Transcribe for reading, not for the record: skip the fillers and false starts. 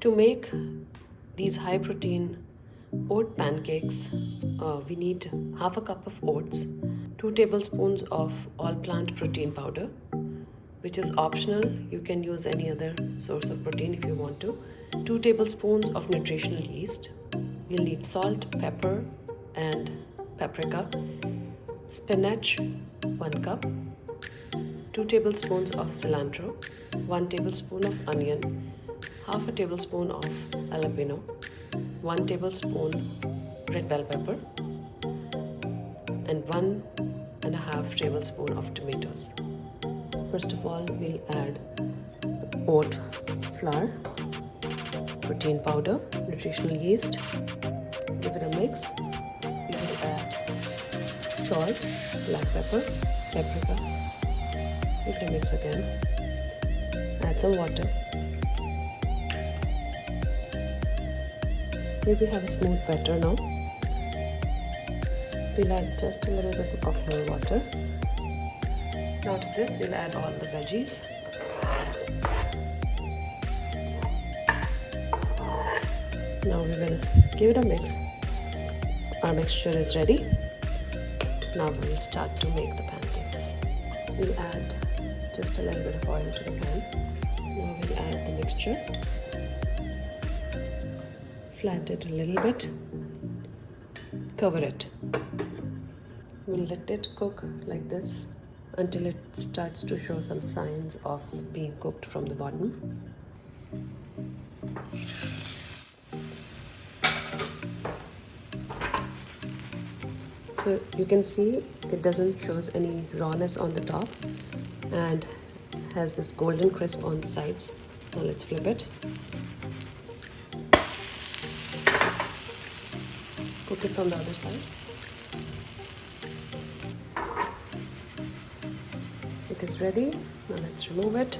To make these high protein oat pancakes, we need half a cup of oats, 2 tablespoons of all plant protein powder, which is optional. You can use any other source of protein if you want to. 2 tablespoons of nutritional yeast. We'll need salt, pepper, and paprika. Spinach, 1 cup. 2 tablespoons of cilantro. 1 tablespoon of onion. Half a tablespoon of jalapeno. 1 tablespoon red bell pepper. And 1.5 tablespoon of tomatoes. First of all, we'll add oat flour, protein powder, nutritional yeast. Give it a mix. We will add salt, black pepper, paprika. Give it a mix again. Add some water. Here we have a smooth batter now. We'll add just a little bit of more water. Now to this we'll add all the veggies. Now we will give it a mix. Our mixture is ready. Now we will start to make the pancakes. We'll add just a little bit of oil to the pan. Now we'll add the mixture. Flatten it a little bit. Cover it. We'll let it cook like this until it starts to show some signs of being cooked from the bottom. So you can see it doesn't show any rawness on the top and has this golden crisp on the sides. Now let's flip it. Cook it from the other side. It is ready. Now let's remove it.